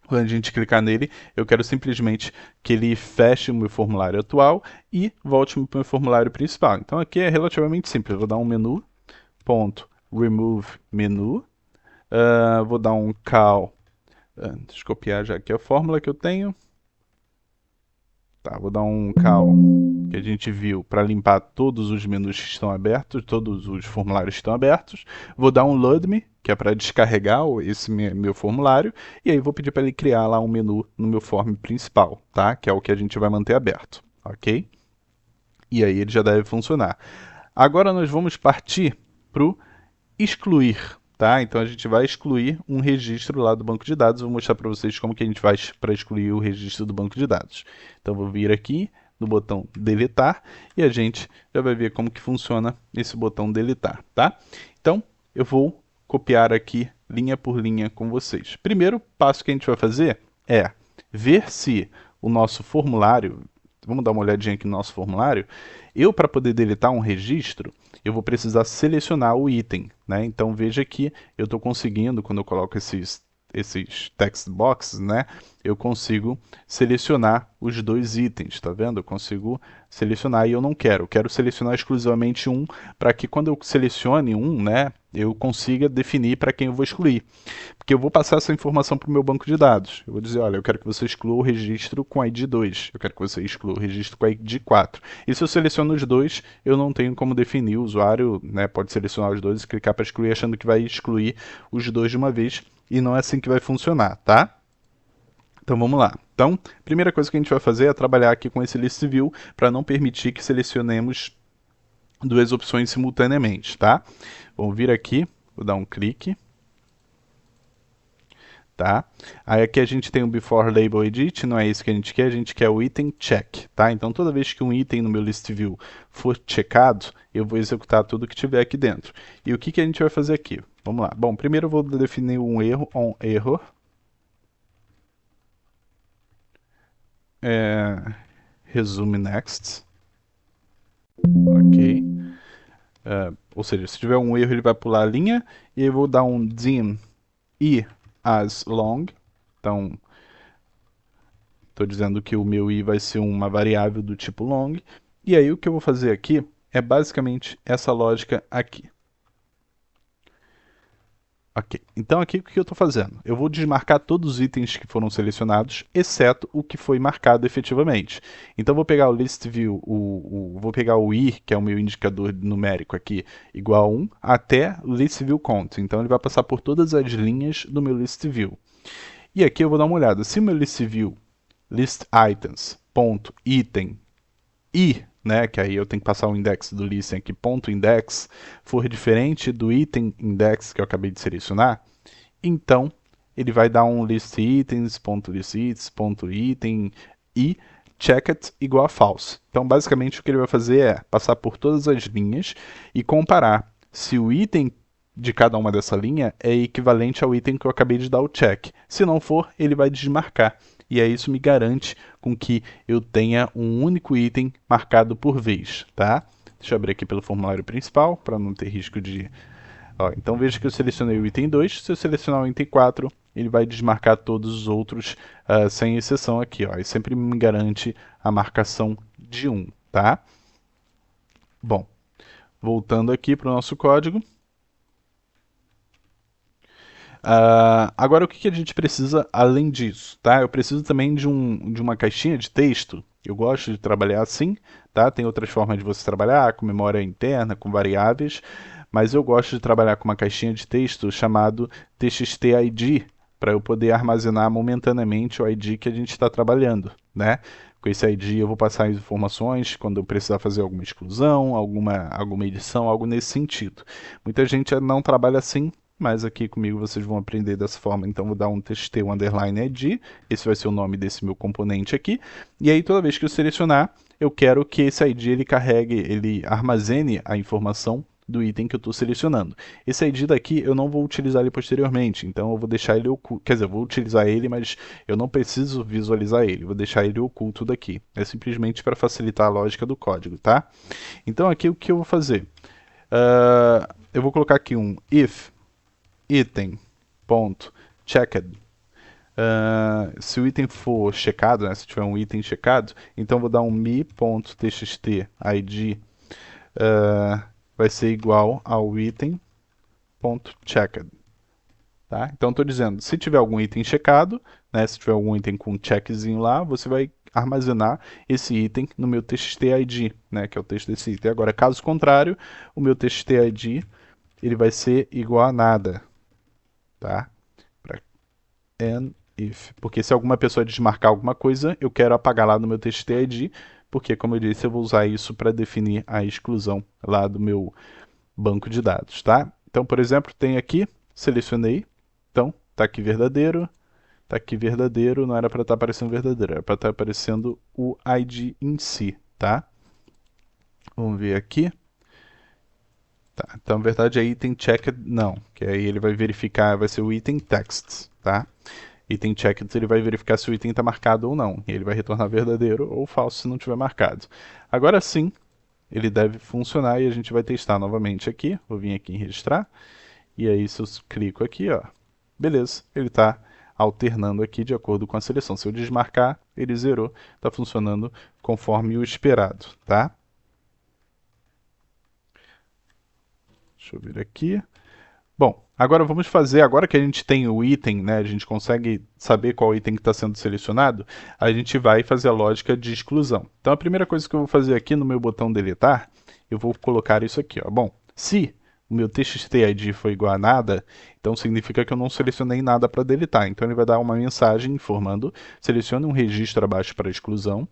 Speaker 1: quando a gente clicar nele, eu quero simplesmente que ele feche o meu formulário atual e volte para o meu formulário principal. Então aqui é relativamente simples, eu vou dar um menu, ponto, remove menu, vou dar um cal. Deixa eu copiar já aqui a fórmula que eu tenho. Tá, vou dar um cal que a gente viu para limpar todos os menus que estão abertos, todos os formulários que estão abertos. Vou dar um loadme, que é para descarregar esse meu formulário. E aí vou pedir para ele criar lá um menu no meu form principal, tá? Que é o que a gente vai manter aberto, ok? E aí ele já deve funcionar. Agora nós vamos partir para o excluir. Tá? Então a gente vai excluir um registro lá do banco de dados. Vou mostrar para vocês como que a gente faz para excluir o registro do banco de dados. Então vou vir aqui no botão deletar e a gente já vai ver como que funciona esse botão deletar, tá? Então eu vou copiar aqui linha por linha com vocês. Primeiro passo que a gente vai fazer é ver se o nosso formulário, vamos dar uma olhadinha aqui no nosso formulário, para poder deletar um registro, eu vou precisar selecionar o item, né? Então veja que eu estou conseguindo, quando eu coloco esses text boxes, né? Eu consigo selecionar os dois itens, tá vendo? Eu consigo selecionar e eu não quero selecionar exclusivamente um, para que quando eu selecione um, né, eu consiga definir para quem eu vou excluir. Porque eu vou passar essa informação para o meu banco de dados. Eu vou dizer, olha, eu quero que você exclua o registro com ID 2, eu quero que você exclua o registro com ID 4. E se eu seleciono os dois, eu não tenho como definir. O usuário, né, pode selecionar os dois e clicar para excluir, achando que vai excluir os dois de uma vez. E não é assim que vai funcionar, tá? Então vamos lá. Então, primeira coisa que a gente vai fazer é trabalhar aqui com esse list view para não permitir que selecionemos duas opções simultaneamente, tá? Vamos vir aqui, vou dar um clique. Tá? Aí aqui a gente tem o before label edit, não é isso que a gente quer o item check, tá? Então toda vez que um item no meu list view for checado, eu vou executar tudo que tiver aqui dentro. E o que a gente vai fazer aqui? Vamos lá. Bom, primeiro eu vou definir um erro, on error. Resume next. Ok. Ou seja, se tiver um erro ele vai pular a linha, e eu vou dar um dim e as long. Então, estou dizendo que o meu i vai ser uma variável do tipo long. E aí o que eu vou fazer aqui é basicamente essa lógica aqui. Ok, então aqui o que eu estou fazendo? Eu vou desmarcar todos os itens que foram selecionados, exceto o que foi marcado efetivamente. Então vou pegar o list view, vou pegar o i, que é o meu indicador numérico aqui, igual a 1, até list view count. Então ele vai passar por todas as linhas do meu list view. E aqui eu vou dar uma olhada. Se o meu list view, list items, ponto, item, i né, que aí eu tenho que passar o index do listen aqui, ponto index, for diferente do item index que eu acabei de selecionar, então ele vai dar um list itens, ponto list itens, ponto item e checked igual a false. Então, basicamente, o que ele vai fazer é passar por todas as linhas e comparar se o item de cada uma dessa linha é equivalente ao item que eu acabei de dar o check. Se não for, ele vai desmarcar. E aí isso me garante com que eu tenha um único item marcado por vez, tá? Deixa eu abrir aqui pelo formulário principal, para não ter risco de... Ó, então veja que eu selecionei o item 2, se eu selecionar o item 4, ele vai desmarcar todos os outros, sem exceção aqui, ó, e sempre me garante a marcação de 1, tá? Bom, voltando aqui para o nosso código. Agora, o que a gente precisa além disso? Tá? Eu preciso também de uma caixinha de texto. Eu gosto de trabalhar assim, tá? Tem outras formas de você trabalhar, com memória interna, com variáveis, mas eu gosto de trabalhar com uma caixinha de texto chamado txt_id, para eu poder armazenar momentaneamente o ID que a gente está trabalhando, né? Com esse ID eu vou passar as informações quando eu precisar fazer alguma exclusão, alguma edição, algo nesse sentido. Muita gente não trabalha assim, mas aqui comigo vocês vão aprender dessa forma. Então vou dar um txt underline id, esse vai ser o nome desse meu componente aqui, e aí toda vez que eu selecionar, eu quero que esse id ele carregue, ele armazene a informação do item que eu estou selecionando. Esse ID daqui eu não vou utilizar ele posteriormente, então eu vou deixar ele oculto, quer dizer, eu vou utilizar ele, mas eu não preciso visualizar ele, vou deixar ele oculto daqui. É simplesmente para facilitar a lógica do código, tá? Então aqui o que eu vou fazer? Eu vou colocar aqui um if item.checked. Se o item for checado, né, se tiver um item checado, então vou dar um me.txt id vai ser igual ao item.checked. Tá? Então estou dizendo, se tiver algum item checado, né, se tiver algum item com um checkzinho lá, você vai armazenar esse item no meu txt_id, né, que é o texto desse item. Agora, caso contrário, o meu txt_id ele vai ser igual a nada, tá? And if. Porque se alguma pessoa desmarcar alguma coisa, eu quero apagar lá no meu txt_id, porque, como eu disse, eu vou usar isso para definir a exclusão lá do meu banco de dados, tá? Então, por exemplo, tem aqui, selecionei, então, tá aqui verdadeiro, não era para estar aparecendo verdadeiro, era para estar aparecendo o ID em si, tá? Vamos ver aqui. Tá, então, na verdade, é item checked, não, que aí ele vai verificar, vai ser o item text, tá? Item checked, ele vai verificar se o item está marcado ou não, e ele vai retornar verdadeiro ou falso se não tiver marcado. Agora sim, ele deve funcionar e a gente vai testar novamente aqui. Vou vir aqui em registrar, e aí se eu clico aqui, ó, beleza, ele está alternando aqui de acordo com a seleção. Se eu desmarcar, ele zerou, está funcionando conforme o esperado, tá? Deixa eu ver aqui. Bom, agora vamos fazer, agora que a gente tem o item, né, a gente consegue saber qual item que está sendo selecionado, a gente vai fazer a lógica de exclusão. Então a primeira coisa que eu vou fazer aqui no meu botão deletar, eu vou colocar isso aqui, ó. Bom, se o meu txt_id foi igual a nada, então significa que eu não selecionei nada para deletar. Então ele vai dar uma mensagem informando, selecione um registro abaixo para exclusão,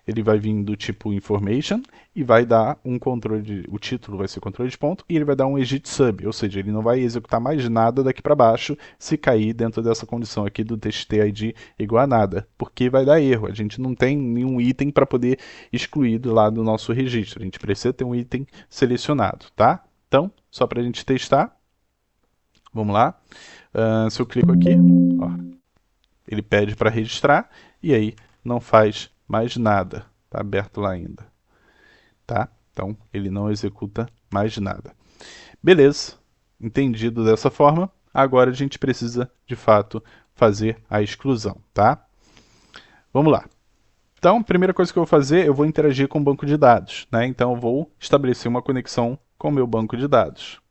Speaker 1: ele vai vir do tipo information e vai dar um controle, o título vai ser controle de ponto, e ele vai dar um exit sub, ou seja, ele não vai executar mais nada daqui para baixo se cair dentro dessa condição aqui do txt_id igual a nada, porque vai dar erro, a gente não tem nenhum item para poder excluir do lado do nosso registro, a gente precisa ter um item selecionado, tá? Então, só para a gente testar, vamos lá, se eu clico aqui, ó, ele pede para registrar, e aí não faz mais nada, está aberto lá ainda. Tá? Então, ele não executa mais nada. Beleza, entendido dessa forma, agora a gente precisa, de fato, fazer a exclusão, tá? Vamos lá. Então, a primeira coisa que eu vou fazer, eu vou interagir com o banco de dados, né? Então, eu vou estabelecer uma conexão com o meu banco de dados.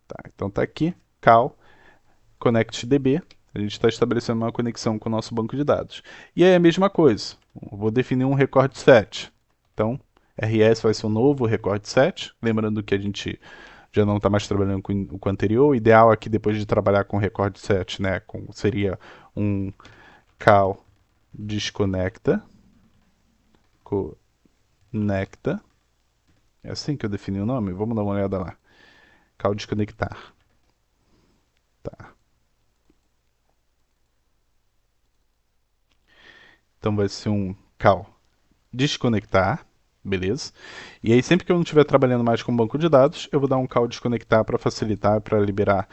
Speaker 1: Tá, então, está aqui, cal, connectDB, a gente está estabelecendo uma conexão com o nosso banco de dados. E aí a mesma coisa, eu vou definir um record set. Então, RS vai ser um novo record set, lembrando que a gente já não está mais trabalhando com o anterior. O ideal aqui, depois de trabalhar com record set, né, seria um cal desconecta desconecta. É assim que eu defini o nome? Vamos dar uma olhada lá. Call desconectar. Tá. Então vai ser um call desconectar, beleza? E aí sempre que eu não estiver trabalhando mais com banco de dados, eu vou dar um call desconectar para facilitar, para liberar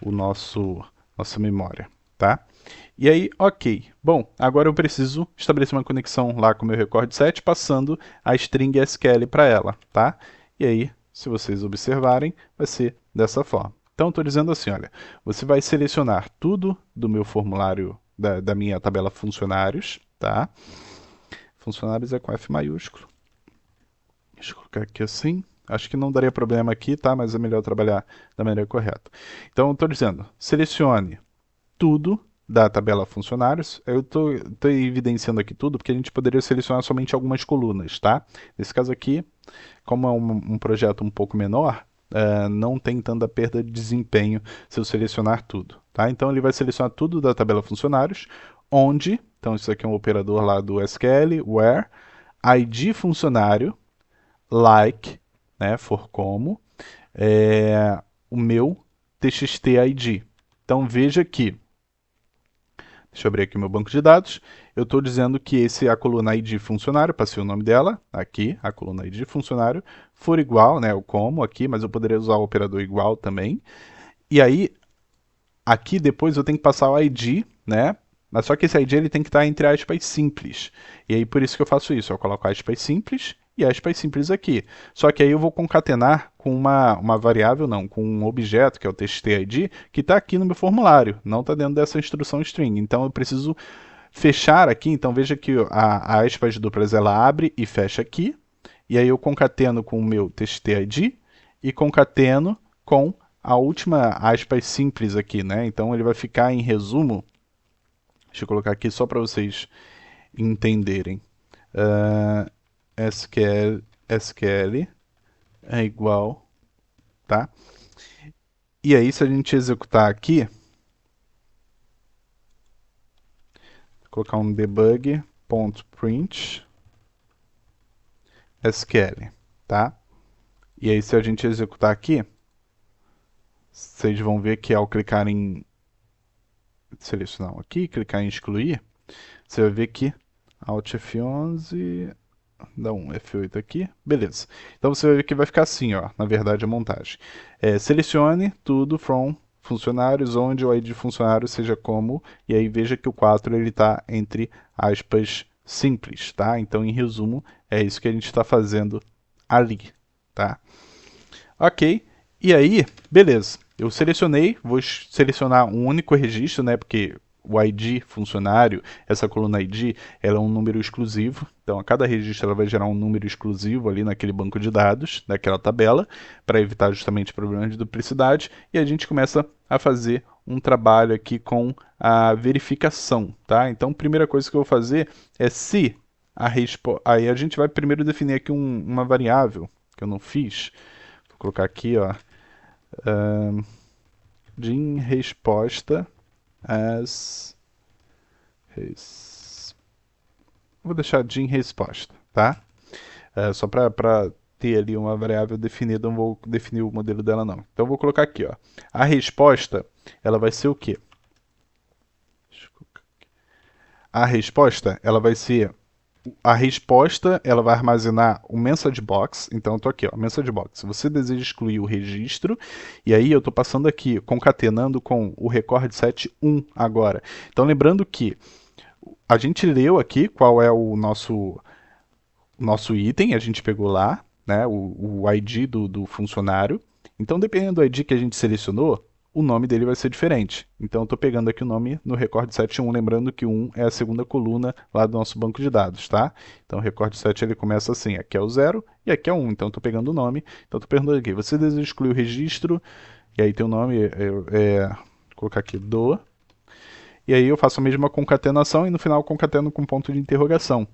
Speaker 1: o nossa memória, tá? E aí, ok. Bom, agora eu preciso estabelecer uma conexão lá com o meu record set, passando a string SQL para ela, tá? E aí, se vocês observarem, vai ser dessa forma. Então, estou dizendo assim, olha, você vai selecionar tudo do meu formulário, da minha tabela funcionários, tá? Funcionários é com F maiúsculo. Deixa eu colocar aqui assim. Acho que não daria problema aqui, tá? Mas é melhor trabalhar da maneira correta. Então, estou dizendo, selecione tudo da tabela funcionários. Eu estou evidenciando aqui tudo porque a gente poderia selecionar somente algumas colunas, tá? Nesse caso aqui, como é um projeto um pouco menor, não tem tanta perda de desempenho se eu selecionar tudo, tá? Então ele vai selecionar tudo da tabela funcionários, onde, então isso aqui é um operador lá do SQL, where, ID funcionário, like, né, for como, o meu txt ID. Então veja que deixa eu abrir aqui o meu banco de dados. Eu estou dizendo que esse é a coluna ID funcionário, passei o nome dela, aqui, a coluna ID funcionário, for igual, né, o como aqui, mas eu poderia usar o operador igual também. E aí, aqui depois eu tenho que passar o ID, né, mas só que esse ID ele tem que estar entre aspas simples. E aí por isso que eu faço isso, eu coloco aspas simples e aspas simples aqui. Só que aí eu vou concatenar com uma variável, não, com um objeto, que é o txt_id, que está aqui no meu formulário, não está dentro dessa instrução string. Então eu preciso fechar aqui, então veja que a aspas duplas ela abre e fecha aqui, e aí eu concateno com o meu txt_id e concateno com a última aspas simples aqui, né? Então ele vai ficar em resumo, deixa eu colocar aqui só para vocês entenderem. SQL é igual, tá? E aí, se a gente executar aqui, vou colocar um debug.print SQL, tá? E aí, se a gente executar aqui, vocês vão ver que ao clicar em selecionar aqui, clicar em excluir, você vai ver que Alt F11, dá um F8 aqui, beleza. Então você vai ver que vai ficar assim, ó, na verdade a montagem. Selecione tudo from funcionários, onde o ID de funcionário seja como, e aí veja que o 4 ele está entre aspas simples, tá? Então, em resumo, é isso que a gente está fazendo ali, tá? Ok, e aí, beleza. Eu selecionei, vou selecionar um único registro, né? Porque o ID funcionário, essa coluna ID, ela é um número exclusivo. Então, a cada registro ela vai gerar um número exclusivo ali naquele banco de dados, daquela tabela, para evitar justamente problemas de duplicidade. E a gente começa a fazer um trabalho aqui com a verificação, tá? Então, a primeira coisa que eu vou fazer é se a resposta... Aí a gente vai primeiro definir aqui uma variável, que eu não fiz. Vou colocar aqui, ó, de resposta as res... Vou deixar de resposta, tá? Só para ter ali uma variável definida, não vou definir o modelo dela não. Então vou colocar aqui, ó. A resposta, ela vai ser o quê? A resposta, ela vai ser a resposta, ela vai armazenar o message box. Então eu tô aqui, ó, message box. Você deseja excluir o registro, e aí eu tô passando aqui, concatenando com o record set 1 agora. Então lembrando que a gente leu aqui qual é o nosso item, a gente pegou lá, né, o ID do funcionário. Então, dependendo do ID que a gente selecionou, o nome dele vai ser diferente. Então, eu estou pegando aqui o nome no record set 1, lembrando que o 1 é a segunda coluna lá do nosso banco de dados, tá? Então, o record set ele começa assim, aqui é o 0 e aqui é o 1. Então, estou pegando o nome. Então, estou perguntando aqui, você deseja excluir o registro? E aí tem o nome, vou colocar aqui do. E aí eu faço a mesma concatenação e no final concateno com ponto de interrogação.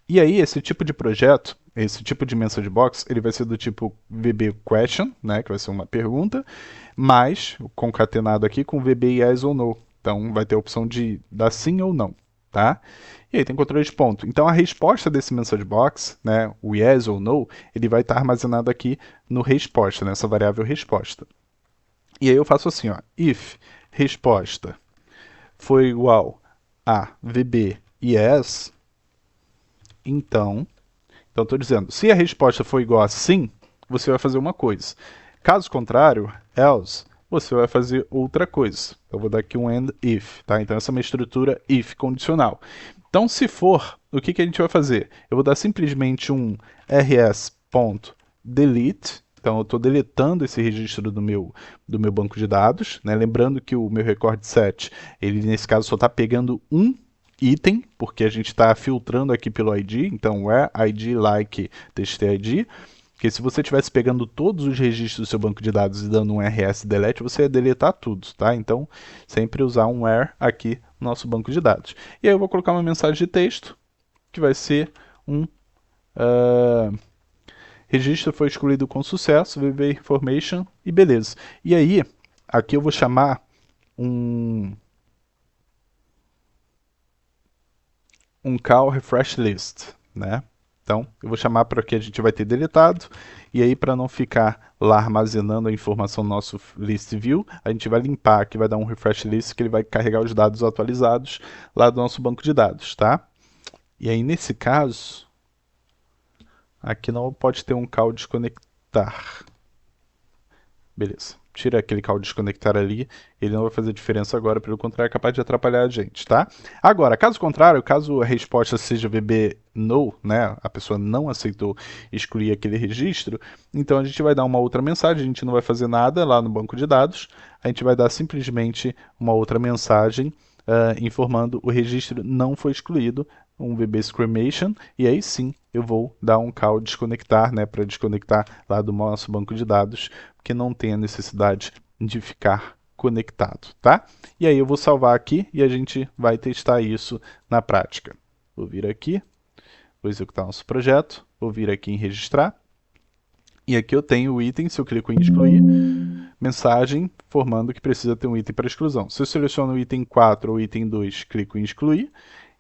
Speaker 1: E aí, esse tipo de projeto, esse tipo de message box, ele vai ser do tipo VB question, né, que vai ser uma pergunta, mas concatenado aqui com VB yes ou no. Então, vai ter a opção de dar sim ou não, tá? E aí tem controle de ponto. Então a resposta desse message box, né, o yes ou no, ele vai estar armazenado aqui no resposta, nessa variável resposta. E aí eu faço assim, ó, if resposta for igual a VB yes, então estou dizendo, se a resposta for igual a sim, você vai fazer uma coisa. Caso contrário, else, você vai fazer outra coisa. Eu vou dar aqui um and if, tá? Então essa é uma estrutura if condicional. Então se for, o que a gente vai fazer? Eu vou dar simplesmente um rs.delete, então eu estou deletando esse registro do meu banco de dados, né? Lembrando que o meu record set, ele nesse caso só está pegando um item, porque a gente está filtrando aqui pelo ID, então where ID like txt_id, porque se você estivesse pegando todos os registros do seu banco de dados e dando um rs delete, você ia deletar tudo, tá? Então, sempre usar um where aqui no nosso banco de dados. E aí eu vou colocar uma mensagem de texto, que vai ser um registro foi excluído com sucesso, VB information, e beleza. E aí, aqui eu vou chamar um call refresh list, né? Então, eu vou chamar para que a gente vai ter deletado, e aí para não ficar lá armazenando a informação no nosso list view, a gente vai limpar aqui, vai dar um refresh list que ele vai carregar os dados atualizados lá do nosso banco de dados, tá? E aí nesse caso, aqui não pode ter um call desconectar. Beleza. Tira aquele call desconectar ali, ele não vai fazer diferença agora, pelo contrário, é capaz de atrapalhar a gente, tá? Agora, caso contrário, caso a resposta seja VB no, né, a pessoa não aceitou excluir aquele registro, então a gente vai dar uma outra mensagem, a gente não vai fazer nada lá no banco de dados, a gente vai dar simplesmente uma outra mensagem informando o registro não foi excluído, um VB exclamation, e aí sim eu vou dar um call desconectar, né, para desconectar lá do nosso banco de dados, porque não tem a necessidade de ficar conectado, tá? E aí eu vou salvar aqui e a gente vai testar isso na prática. Vou vir aqui, vou executar nosso projeto, vou vir aqui em registrar, e aqui eu tenho o item, se eu clico em excluir, mensagem formando que precisa ter um item para exclusão. Se eu seleciono o item 4 ou item 2, clico em excluir,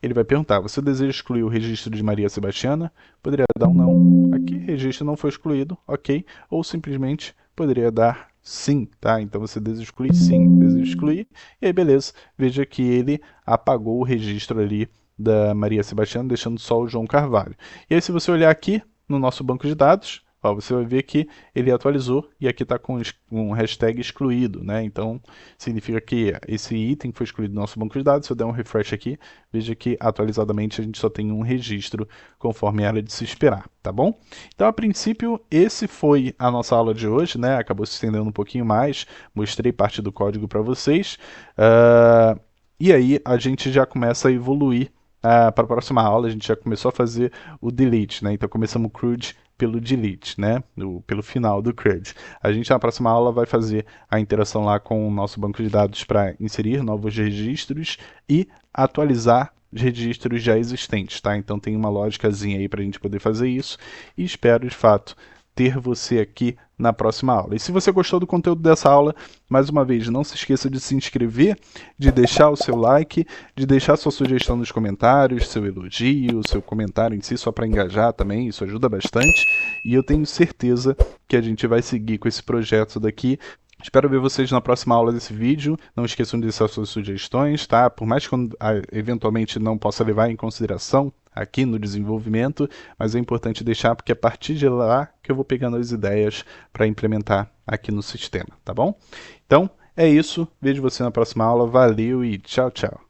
Speaker 1: ele vai perguntar, você deseja excluir o registro de Maria Sebastiana? Poderia dar um não. Aqui, registro não foi excluído, ok. Ou simplesmente poderia dar sim, tá? Então você deseja excluir? Sim, deseja excluir. E aí, beleza. Veja que ele apagou o registro ali da Maria Sebastiana, deixando só o João Carvalho. E aí, se você olhar aqui no nosso banco de dados, ó, você vai ver que ele atualizou e aqui está com um hashtag excluído, né? Então, significa que esse item foi excluído do nosso banco de dados. Se eu der um refresh aqui, veja que atualizadamente a gente só tem um registro conforme era de se esperar, tá bom? Então, a princípio, esse foi a nossa aula de hoje, né? Acabou se estendendo um pouquinho mais, mostrei parte do código para vocês. E aí a gente já começa a evoluir para a próxima aula, a gente já começou a fazer o delete, né? Então começamos o CRUD pelo delete, né? Pelo final do CRUD. A gente na próxima aula vai fazer a interação lá com o nosso banco de dados para inserir novos registros e atualizar registros já existentes, tá? Então tem uma lógicazinha aí para a gente poder fazer isso e espero de fato ter você aqui na próxima aula. E se você gostou do conteúdo dessa aula, mais uma vez, não se esqueça de se inscrever, de deixar o seu like, de deixar sua sugestão nos comentários, seu elogio, seu comentário em si, só para engajar também, isso ajuda bastante. E eu tenho certeza que a gente vai seguir com esse projeto daqui. Espero ver vocês na próxima aula desse vídeo. Não esqueçam de deixar suas sugestões, tá? Por mais que eventualmente não possa levar em consideração aqui no desenvolvimento, mas é importante deixar porque é a partir de lá que eu vou pegando as ideias para implementar aqui no sistema, tá bom? Então, é isso. Vejo você na próxima aula. Valeu e tchau, tchau.